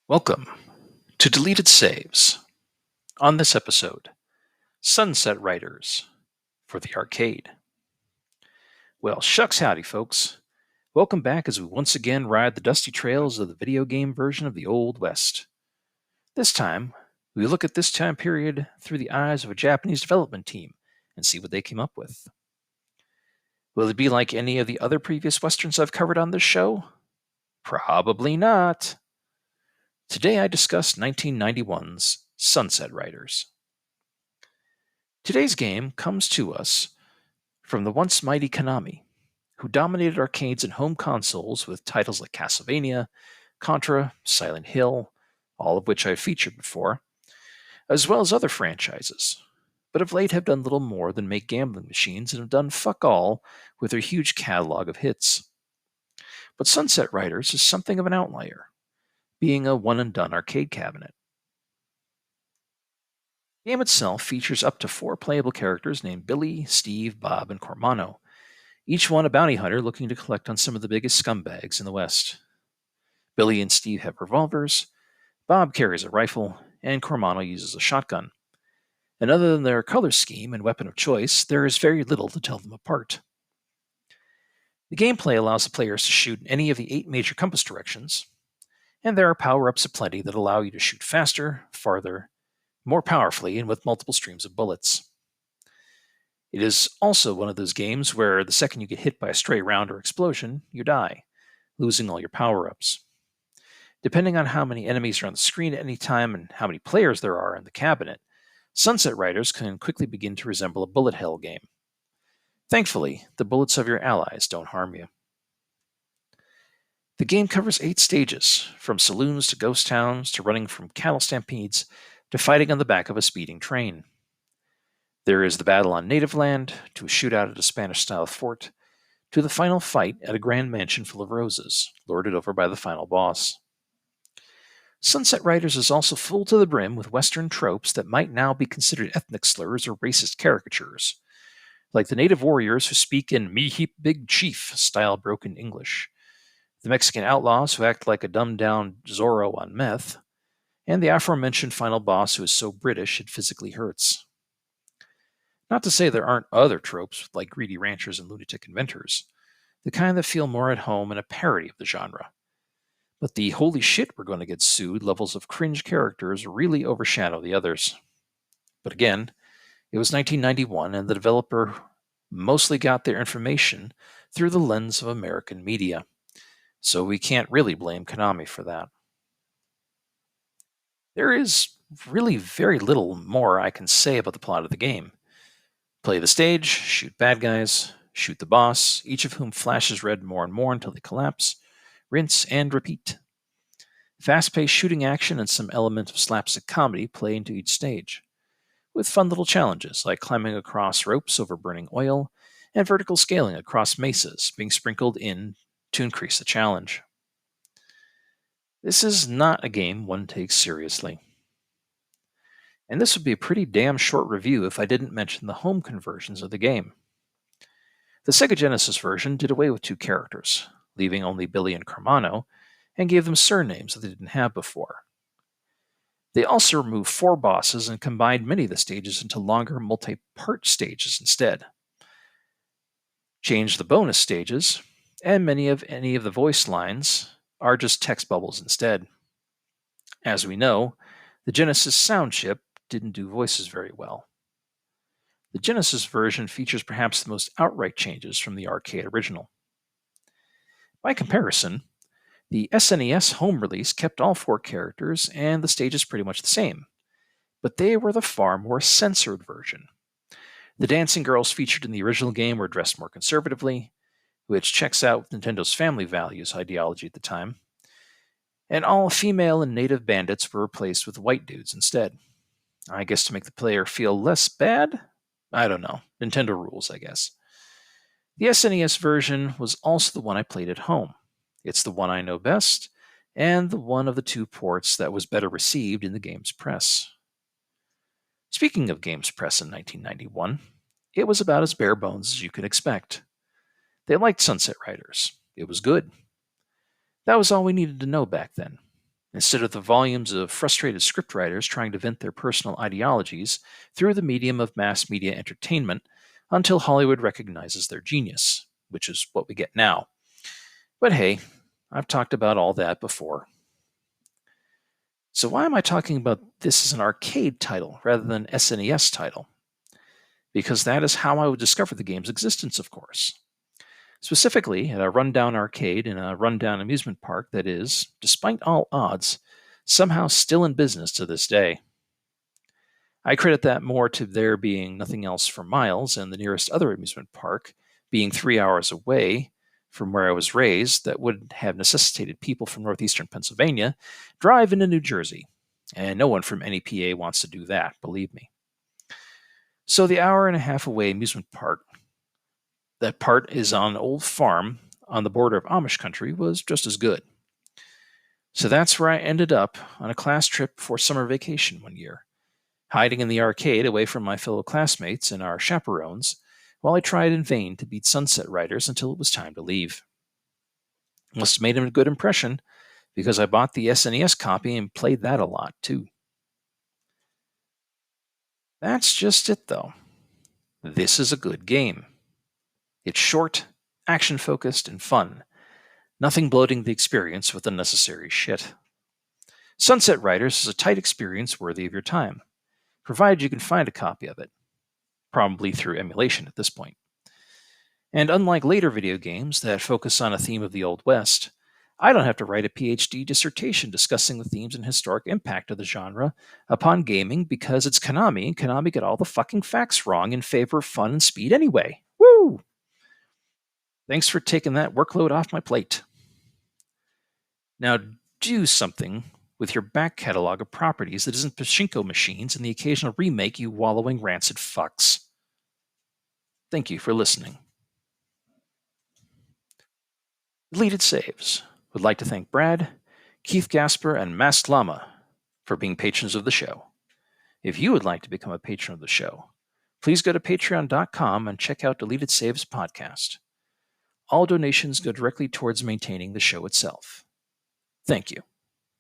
Welcome to Deleted Saves. On this episode, Sunset Riders for the arcade. Well, shucks howdy, folks. Welcome back as we once again ride the dusty trails of the video game version of the Old West. This time, we look at this time period through the eyes of a Japanese development team and see what they came up with. Will it be like any of the other previous westerns I've covered on this show? Probably not. Today I discuss 1991's Sunset Riders. Today's game comes to us from the once mighty Konami, who dominated arcades and home consoles with titles like Castlevania, Contra, Silent Hill, all of which I've featured before, as well as other franchises, but of late have done little more than make gambling machines and have done fuck all with their huge catalog of hits. But Sunset Riders is something of an outlier, being a one-and-done arcade cabinet. The game itself features up to 4 playable characters named Billy, Steve, Bob, and Cormano, each one a bounty hunter looking to collect on some of the biggest scumbags in the West. Billy and Steve have revolvers, Bob carries a rifle, and Cormano uses a shotgun. And other than their color scheme and weapon of choice, there is very little to tell them apart. The gameplay allows the players to shoot in any of the 8 major compass directions, and there are power-ups aplenty that allow you to shoot faster, farther, more powerfully, and with multiple streams of bullets. It is also one of those games where the second you get hit by a stray round or explosion, you die, losing all your power-ups. Depending on how many enemies are on the screen at any time and how many players there are in the cabinet, Sunset Riders can quickly begin to resemble a bullet hell game. Thankfully, the bullets of your allies don't harm you. The game covers 8 stages, from saloons to ghost towns to running from cattle stampedes to fighting on the back of a speeding train. There is the battle on native land, to a shootout at a Spanish-style fort, to the final fight at a grand mansion full of roses, lorded over by the final boss. Sunset Riders is also full to the brim with Western tropes that might now be considered ethnic slurs or racist caricatures, like the native warriors who speak in "me heap big chief" style broken English, the Mexican outlaws who act like a dumbed-down Zorro on meth, and the aforementioned final boss who is so British it physically hurts. Not to say there aren't other tropes like greedy ranchers and lunatic inventors, the kind that feel more at home in a parody of the genre. But the holy shit we're going to get sued levels of cringe characters really overshadow the others. But again, it was 1991 and the developer mostly got their information through the lens of American media, so we can't really blame Konami for that. There is really very little more I can say about the plot of the game. Play the stage, shoot bad guys, shoot the boss, each of whom flashes red more and more until they collapse, rinse and repeat. Fast-paced shooting action and some element of slapstick comedy play into each stage, with fun little challenges like climbing across ropes over burning oil and vertical scaling across mesas being sprinkled in to increase the challenge. This is not a game one takes seriously. And this would be a pretty damn short review if I didn't mention the home conversions of the game. The Sega Genesis version did away with 2 characters, leaving only Billy and Cormano, and gave them surnames that they didn't have before. They also removed 4 bosses and combined many of the stages into longer multi-part stages instead. Changed the bonus stages, and any of the voice lines are just text bubbles instead. As we know, the Genesis sound chip didn't do voices very well. The Genesis version features perhaps the most outright changes from the arcade original. By comparison, the SNES home release kept all 4 characters and the stages pretty much the same, but they were the far more censored version. The dancing girls featured in the original game were dressed more conservatively, which checks out with Nintendo's family values ideology at the time, and all female and native bandits were replaced with white dudes instead. I guess to make the player feel less bad? I don't know. Nintendo rules, I guess. The SNES version was also the one I played at home. It's the one I know best, and the one of the 2 ports that was better received in the game's press. Speaking of games press in 1991, it was about as bare bones as you could expect. They liked Sunset Riders. It was good. That was all we needed to know back then. instead of the volumes of frustrated scriptwriters trying to vent their personal ideologies through the medium of mass media entertainment until Hollywood recognizes their genius, which is what we get now. But hey, I've talked about all that before. So why am I talking about this as an arcade title rather than an SNES title? Because that is how I would discover the game's existence, of course. Specifically, at a rundown arcade in a rundown amusement park that is, despite all odds, somehow still in business to this day. I credit that more to there being nothing else for miles and the nearest other amusement park being 3 hours away from where I was raised that would have necessitated people from northeastern Pennsylvania drive into New Jersey. And no one from any PA wants to do that, believe me. So the hour and a half away amusement park, that part is on an old farm on the border of Amish country, was just as good. So that's where I ended up on a class trip for summer vacation one year, hiding in the arcade away from my fellow classmates and our chaperones, while I tried in vain to beat Sunset Riders until it was time to leave. Must have made him a good impression, because I bought the SNES copy and played that a lot, too. That's just it, though. This is a good game. It's short, action-focused, and fun. Nothing bloating the experience with unnecessary shit. Sunset Riders is a tight experience worthy of your time, provided you can find a copy of it, probably through emulation at this point. And unlike later video games that focus on a theme of the Old West, I don't have to write a PhD dissertation discussing the themes and historic impact of the genre upon gaming because it's Konami, and Konami got all the fucking facts wrong in favor of fun and speed anyway. Woo! Thanks for taking that workload off my plate. Now do something with your back catalog of properties that isn't pachinko machines and the occasional remake, you wallowing rancid fucks. Thank you for listening. Deleted Saves would like to thank Brad, Keith Gasper, and Masked Llama for being patrons of the show. If you would like to become a patron of the show, please go to patreon.com and check out Deleted Saves podcast. All donations go directly towards maintaining the show itself. Thank you.